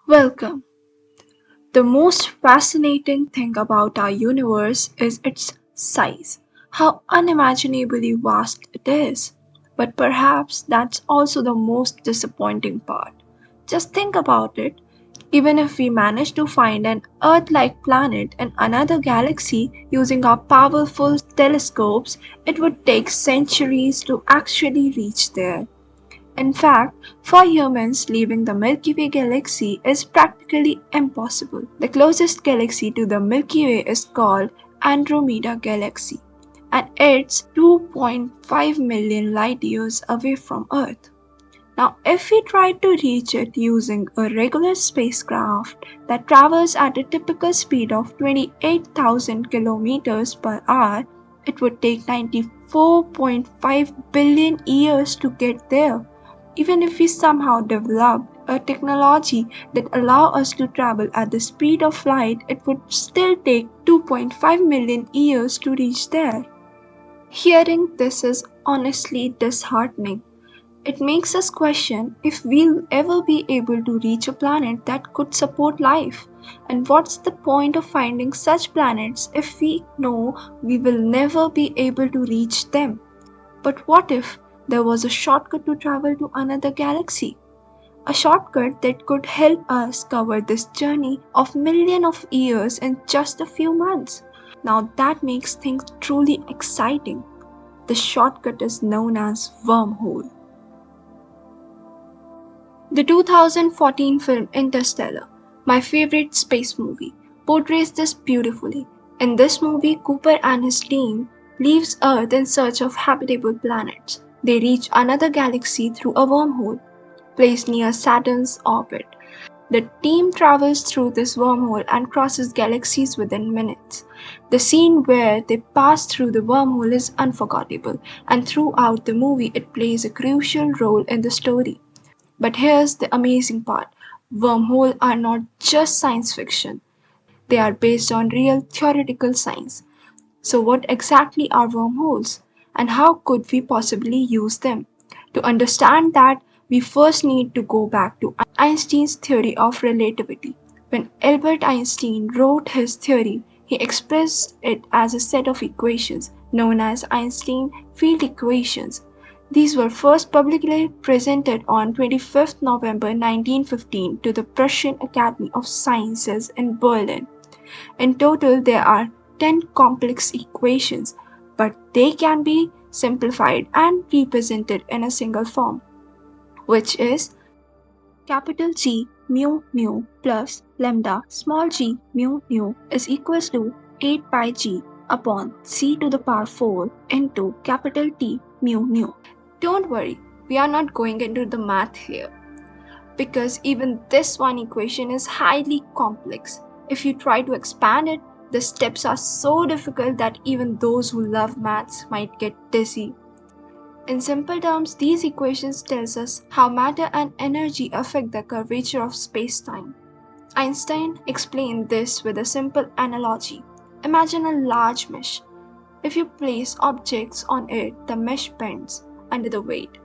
Welcome. The most fascinating thing about our universe is its size, how unimaginably vast it is. But perhaps that's also the most disappointing part. Just think about it. Even if we manage to find an Earth like planet in another galaxy using our powerful telescopes, it would take centuries to actually reach there. In fact, for humans, leaving the Milky Way galaxy is practically impossible. The closest galaxy to the Milky Way is called Andromeda Galaxy, and it's 2.5 million light years away from Earth. Now, if we try to reach it using a regular spacecraft that travels at a typical speed of 28,000 kilometers per hour, it would take 94.5 billion years to get there. Even if we somehow developed a technology that allow us to travel at the speed of light, it would still take 2.5 million years to reach there. Hearing this is honestly disheartening. It makes us question if we'll ever be able to reach a planet that could support life. And what's the point of finding such planets if we know we will never be able to reach them? But what if there was a shortcut to travel to another galaxy? A shortcut that could help us cover this journey of millions of years in just a few months. Now that makes things truly exciting. The shortcut is known as Wormhole. The 2014 film Interstellar, my favorite space movie, portrays this beautifully. In this movie, Cooper and his team leaves Earth in search of habitable planets. They reach another galaxy through a wormhole placed near Saturn's orbit. The team travels through this wormhole and crosses galaxies within minutes. The scene where they pass through the wormhole is unforgettable, and throughout the movie it plays a crucial role in the story. But here's the amazing part. Wormholes are not just science fiction. They are based on real theoretical science. So what exactly are wormholes? And how could we possibly use them? To understand that, we first need to go back to Einstein's theory of relativity. When Albert Einstein wrote his theory, he expressed it as a set of equations known as Einstein field equations. These were first publicly presented on 25th November 1915 to the Prussian Academy of Sciences in Berlin. In total, there are 10 complex equations, but they can be simplified and represented in a single form, which is capital G mu nu plus lambda small g mu nu is equals to 8 pi g upon c to the power 4 into capital T mu nu. Don't worry, we are not going into the math here, because even this one equation is highly complex. If you try to expand it, the steps are so difficult that even those who love maths might get dizzy. In simple terms, these equations tells us how matter and energy affect the curvature of space-time. Einstein explained this with a simple analogy. Imagine a large mesh. If you place objects on it, the mesh bends under the weight.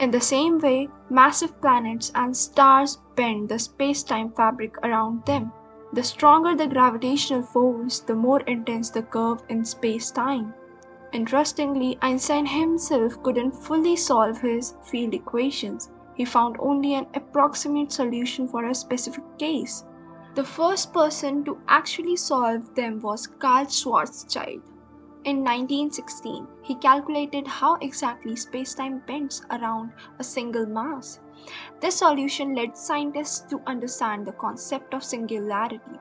In the same way, massive planets and stars bend the space-time fabric around them. The stronger the gravitational force, the more intense the curve in space-time. Interestingly, Einstein himself couldn't fully solve his field equations. He found only an approximate solution for a specific case. The first person to actually solve them was Carl Schwarzschild. In 1916, he calculated how exactly spacetime bends around a single mass. This solution led scientists to understand the concept of singularity,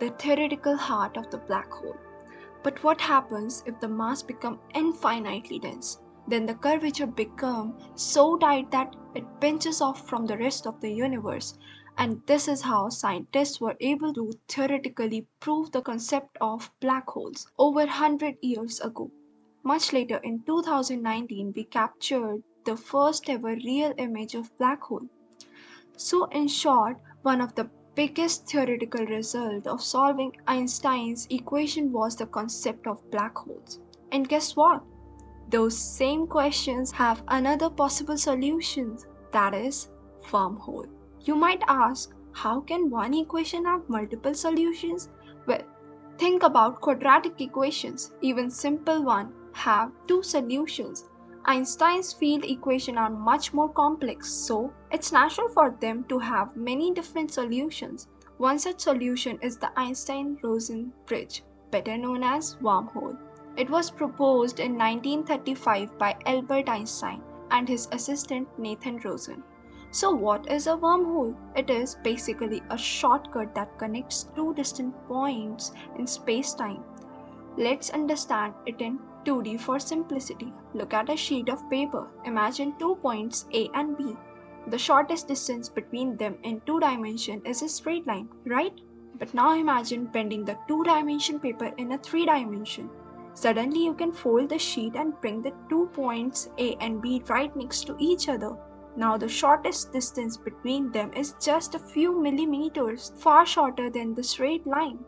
the theoretical heart of the black hole. But what happens if the mass becomes infinitely dense? Then the curvature becomes so tight that it pinches off from the rest of the universe. And this is how scientists were able to theoretically prove the concept of black holes over 100 years ago. Much later, in 2019, we captured the first ever real image of black hole. So in short, one of the biggest theoretical results of solving Einstein's equation was the concept of black holes. And guess what? Those same questions have another possible solution, that is, wormhole. You might ask, How can one equation have multiple solutions? Well, think about quadratic equations. Even simple ones have two solutions. Einstein's field equations are much more complex, so it's natural for them to have many different solutions. One such solution is the Einstein-Rosen bridge, better known as wormhole. It was proposed in 1935 by Albert Einstein and his assistant Nathan Rosen. So, what is a wormhole? It is basically a shortcut that connects two distant points in space time. Let's understand it in 2D for simplicity. Look at a sheet of paper. Imagine 2 points A and B. The shortest distance between them in 2 dimensions is a straight line, right? But now imagine bending the 2 dimension paper in a 3 dimension. Suddenly you can fold the sheet and bring the 2 points A and B right next to each other. Now the shortest distance between them is just a few millimeters, far shorter than the straight line.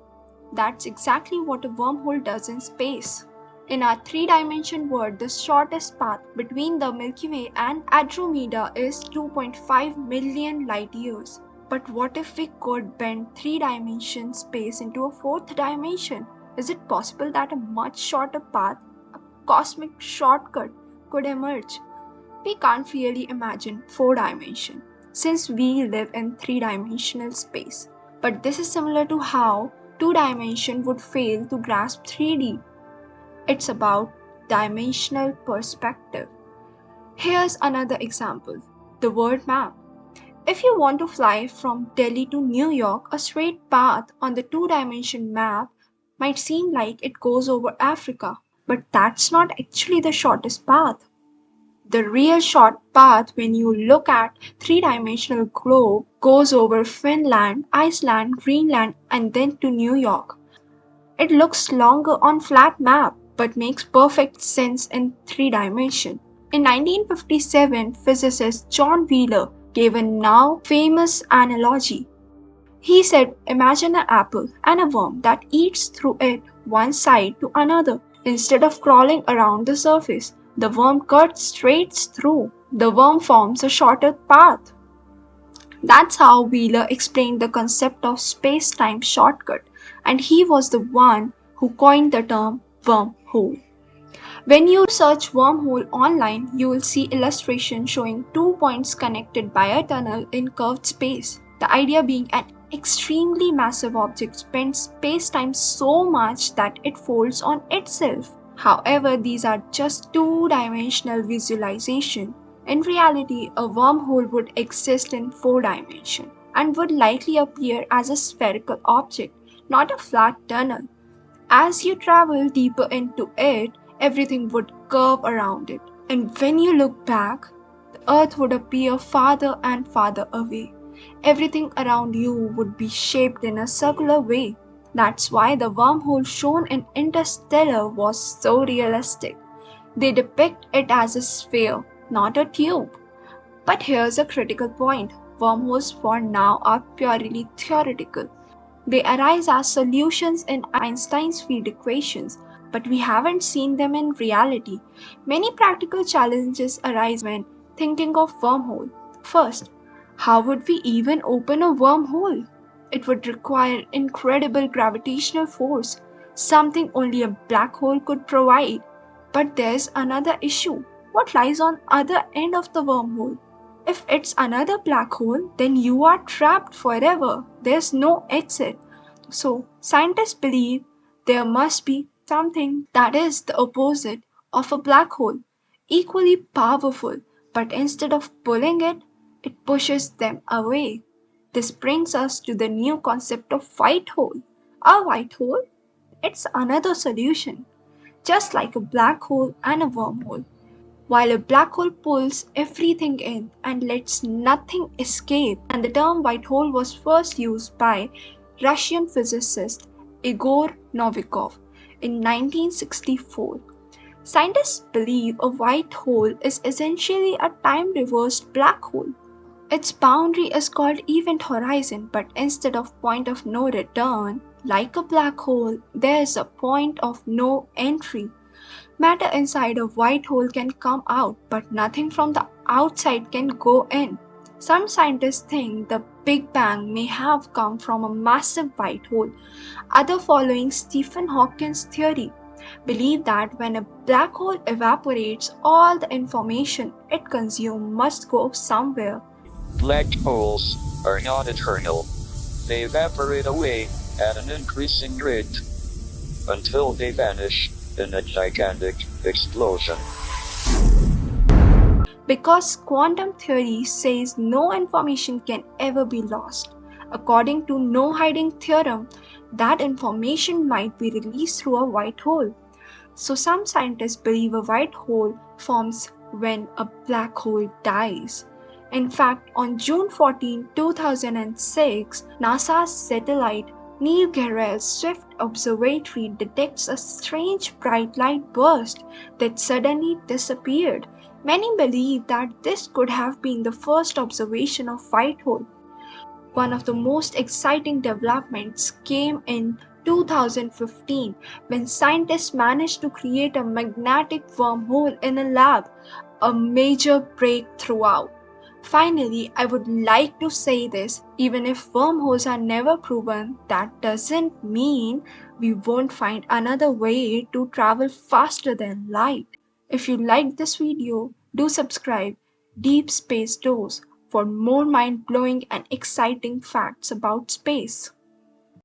That's exactly what a wormhole does in space. In our 3 dimension world, the shortest path between the Milky Way and Andromeda is 2.5 million light years. But what if we could bend 3 dimension space into a fourth dimension? Is it possible that a much shorter path, a cosmic shortcut, could emerge? We can't really imagine 4 dimension since we live in 3 dimensional space. But this is similar to how 2 dimension would fail to grasp 3D. It's about dimensional perspective. Here's another example, the word map. If you want to fly from Delhi to New York, a straight path on the 2 dimension map might seem like it goes over Africa, but that's not actually the shortest path. The real short path when you look at 3 dimensional globe goes over Finland, Iceland, Greenland and then to New York. It looks longer on flat map but makes perfect sense in 3 dimension. In 1957, physicist John Wheeler gave a now famous analogy. He said, imagine an apple and a worm that eats through it one side to another. Instead of crawling around the surface, the worm cuts straight through. The worm forms a shorter path. That's how Wheeler explained the concept of space-time shortcut, and he was the one who coined the term wormhole. When you search wormhole online, you will see illustrations showing 2 points connected by a tunnel in curved space. The idea being an extremely massive object bends space-time so much that it folds on itself. However, these are just 2 dimensional visualization. In reality, a wormhole would exist in 4 dimensions and would likely appear as a spherical object, not a flat tunnel. As you travel deeper into it, everything would curve around it. And when you look back, the earth would appear farther and farther away. Everything around you would be shaped in a circular way. That's why the wormhole shown in Interstellar was so realistic. They depict it as a sphere, not a tube. But here's a critical point. Wormholes for now are purely theoretical. They arise as solutions in Einstein's field equations, but we haven't seen them in reality. Many practical challenges arise when thinking of wormhole. First, how would we even open a wormhole? It would require incredible gravitational force, something only a black hole could provide. But there's another issue. What lies on other end of the wormhole? If it's another black hole, then you are trapped forever. There's no exit. So, scientists believe there must be something that is the opposite of a black hole, equally powerful, but instead of pulling it, it pushes them away. This brings us to the new concept of white hole. A white hole? It's another solution, just like a black hole and a wormhole. While a black hole pulls everything in and lets nothing escape, and the term white hole was first used by Russian physicist Igor Novikov in 1964. Scientists believe a white hole is essentially a time-reversed black hole. Its boundary is called event horizon, but instead of point of no return, like a black hole, there is a point of no entry. Matter inside a white hole can come out, but nothing from the outside can go in. Some scientists think the Big Bang may have come from a massive white hole. Others, following Stephen Hawking's theory, believe that when a black hole evaporates, all the information it consumes must go somewhere. Black holes are not eternal. They evaporate away at an increasing rate until they vanish in a gigantic explosion. Because quantum theory says no information can ever be lost. According to no hiding theorem, that information might be released through a white hole. So some scientists believe a white hole forms when a black hole dies. In fact, on June 14, 2006, NASA's satellite Neil Gehrels Swift Observatory detects a strange bright light burst that suddenly disappeared. Many believe that this could have been the first observation of white hole. One of the most exciting developments came in 2015 when scientists managed to create a magnetic wormhole in a lab, a major breakthrough. Finally, I would like to say this: even if wormholes are never proven, that doesn't mean we won't find another way to travel faster than light. If you liked this video, do subscribe Deep Space Doors for more mind blowing and exciting facts about space.